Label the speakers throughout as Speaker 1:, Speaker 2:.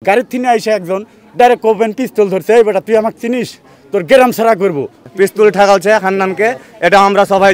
Speaker 1: গাড়ির থেকে আইসে একজন ডাইরেক্ট ওপেন পিস্তল ধরছে, এই বেটা তুই আমাকে চিনিস, তোর গ্রাম ছাড়া করবো। পিস্তল ঠেকালছে হান্নানকে, এটা আমরা সবাই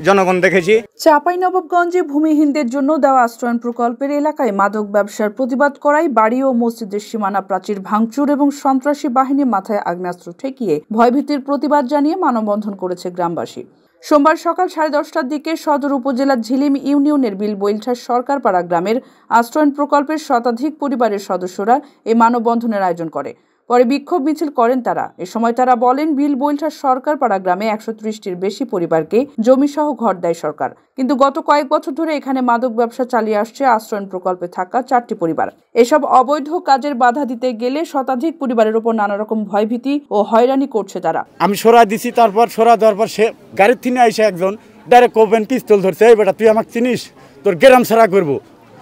Speaker 1: জনগণ দেখেছি।
Speaker 2: চাঁপাইনবাবগঞ্জে ভূমিহীনদের জন্য দেওয়া আশ্রয়ণ প্রকল্পের এলাকায় মাদক ব্যবসার প্রতিবাদ করায় বাড়ি ও মসজিদের সীমানা প্রাচীর ভাঙচুর এবং সন্ত্রাসী বাহিনী মাথায় আগ্নেয়াস্ত্র ঠেকিয়ে ভয়ভীতির প্রতিবাদ জানিয়ে মানববন্ধন করেছে গ্রামবাসী। সোমবার সকাল 10:30টার দিকে সদর উপজেলার ঝিলিম ইউনিয়নের বিলবৈলঠার সরকারপাড়া গ্রামের আশ্রয়ণ প্রকল্পের শতাধিক পরিবারের সদস্যরা এই মানববন্ধনের আয়োজন করে। পরে বিক্ষোভ মিছিল করেন তারা। এ সময় তারা বলেন, বিলবৈলঠার সরকারপাড়া গ্রামে 130টির বেশি পরিবারকে জমিসহ ঘর দেয় সরকার, কিন্তু গত কয়েক বছর ধরে এখানে মাদক ব্যবসা চালিয়ে আসছে আশ্রয়ণ প্রকল্পে থাকা 4টি পরিবার। এসব অবৈধ কাজের বাধা দিতে গেলে শতাধিক পরিবারের উপর নানা রকম ভয়ভীতি ও হয়রানি করছে তারা।
Speaker 1: আমি সরা দিছি, তারপর সরা দেওয়ার পর সে গাড়ির থেকে আইসে একজন ডাইরেক্ট ওপেন পিস্তল ধরছে, এই বেটা তুই আমাকে চিনিস, তোর গ্রাম ছাড়া করবো।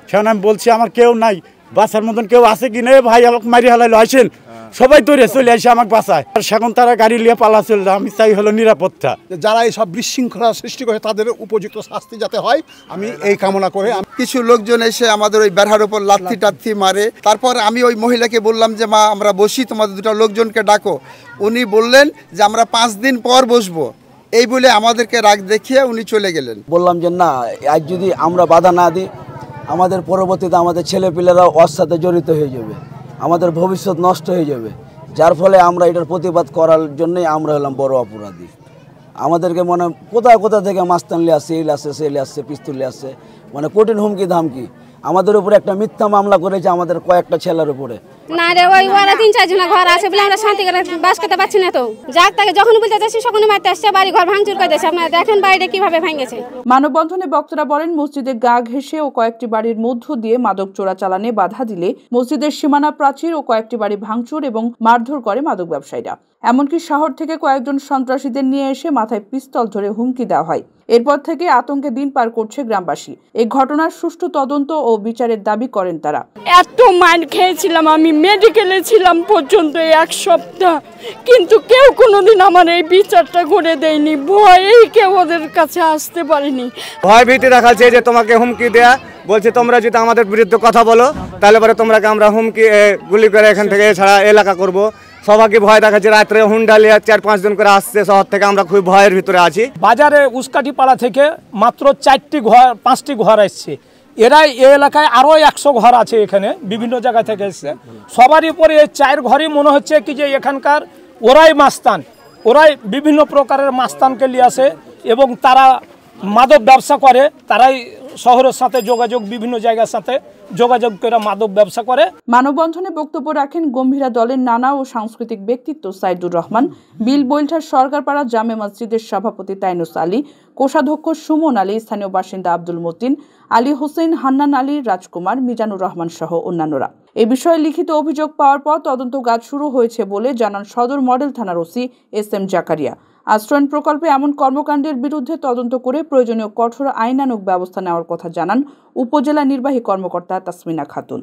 Speaker 1: সেখানে আমি বলছি আমার কেউ নাই, বাঁচার মতন কেউ আছে কি নেই, ভাই আমাকে মারি হালাইলো, আসেন সবাই দৌড়ে চলে আসে আমাকে বাঁচায়। আর সেখন তারা গাড়ি নিয়ে পালা চলে, আমি চাই হলো নিরাপত্তা।
Speaker 3: যারা এইসব বিশৃঙ্খলা সৃষ্টি করে তাদের উপযুক্ত শাস্তি যাতে হয়, আমি এই কামনা করে।
Speaker 4: কিছু লোকজন এসে আমাদের ওই বেড়ার উপর লাথি টাথি মারে। তারপর আমি ওই মহিলাকে বললাম যে মা আমরা বসি, তোমাদের দুটো লোকজনকে ডাকো। উনি বললেন যে আমরা 5 দিন পর বসবো, এই বলে আমাদেরকে রাগ দেখিয়ে উনি চলে গেলেন।
Speaker 5: বললাম যে না, আজ যদি আমরা বাধা না দিই আমাদের পরবর্তীতে আমাদের ছেলেপিলেরা ওর সাথে জড়িত হয়ে যাবে, আমাদের ভবিষ্যৎ নষ্ট হয়ে যাবে। যার ফলে আমরা এটার প্রতিবাদ করার জন্যই আমরা হলাম বড় অপরাধী। আমাদেরকে মানে কোথা থেকে মাস্তান নিয়ে আসছে, এই আসছে, সেলে আসছে, পিস্তুল আসছে, মানে কঠিন হুমকি ধামকি। আমাদের উপরে একটা মিথ্যা মামলা করেছে আমাদের কয়েকটা ছেলের উপরে।
Speaker 6: না রে, ওই ওরা 3-4 জন ঘর আছে বলে আমরা শান্তি করে বাস করতে পারছি না। তো যাক তাকে যখন বলতে যাচ্ছি তখনই মারতে আসছে, বাড়ি ঘর ভাঙচুর করে দিয়েছে। আপনারা দেখেন বাড়িটা কিভাবে ভেঙেছে।
Speaker 2: মানববন্ধনে বক্তারা বলেন, মসজিদে গা ঘেঁষে ও কয়েকটি বাড়ির মধ্য দিয়ে মাদক চোরাচালানে বাধা দিলে মসজিদের সীমানা প্রাচীর ও কয়েকটি বাড়ি ভাঙচুর এবং মারধর করে মাদক ব্যবসায়ীরা। এমনকি শহর থেকে কয়েকজন সন্ত্রাসীদের নিয়ে এসে মাথায় পিস্তল ধরে হুমকি দেওয়া হয়। এরপর থেকে আতঙ্কে দিন পার করছে গ্রামবাসী। এই ঘটনার সুষ্ঠু তদন্ত ও বিচারের দাবি করেন তারা।
Speaker 7: এত মার খেয়েছিলাম, আমি মেডিকেলে ছিলাম পর্যন্ত 1 সপ্তাহ, কিন্তু কেউ কোনোদিন আমার এই বিচারটা করে দেয়নি। ভয়েই কেউ ওদের কাছে আসতে পারেনি।
Speaker 8: ভয় ভীতি দেখাচ্ছে যে তোমাকে হুমকি দেয়া, বলছে তোমরা যদি আমাদের বিরুদ্ধে কথা বলো তাহলে পরে তোমরাকে আমরা হুমকি গুলি করে এখান থেকে ছাড়া এলাকা করব। সবাইকে ভয় দেখাচ্ছে, রাত্রে হুন্ডা নিয়ে 4-5 জন করে আসছে শহর থেকে, আমরা খুব ভয়ের ভিতরে আছি।
Speaker 9: বাজারে উস্কাটিপাড়া থেকে মাত্র 5টি ঘর আসছে। এরাই এই এলাকায় আরও 100 ঘর আছে, এখানে বিভিন্ন জায়গা থেকে এসছে। সবারই উপরে এই 4 ঘরই মনে হচ্ছে কি যে এখানকার ওরাই মাস্তান, ওরাই বিভিন্ন প্রকারের মাস্তানকে নিয়ে আসে এবং তারা মাদক ব্যবসা করে। তারাই শহরের সাথে যোগাযোগ, বিভিন্ন জায়গার সাথে যোগাযোগ করে মাদক ব্যবসা করে।
Speaker 2: মানববন্ধনে বক্তব্য রাখেন গম্ভীরা দলের নানা ও সাংস্কৃতিক ব্যক্তিত্ব সাইদুর রহমান, বিলবৈলঠার সরকারপাড়া জামে মসজিদের সভাপতি তাইনুস আলী, কোষাধ্যক্ষ সুমন আলী, স্থানীয় বাসিন্দা আব্দুল মতিন, আলী হোসেন, হান্নান আলী, রাজকুমার, মিজানুর রহমান সহ অন্যান্যরা। এ বিষয়ে লিখিত অভিযোগ পাওয়ার পর তদন্ত কাজ শুরু হয়েছে বলে জানান সদর মডেল থানার ওসি SM জাকারিয়া। আশ্রয়ণ প্রকল্পে এমন কর্মকাণ্ডের বিরুদ্ধে তদন্ত করে প্রয়োজনীয় কঠোর আইনানুগ ব্যবস্থা নেওয়ার কথা জানান উপজেলা নির্বাহী কর্মকর্তা তাসমিনা খাতুন।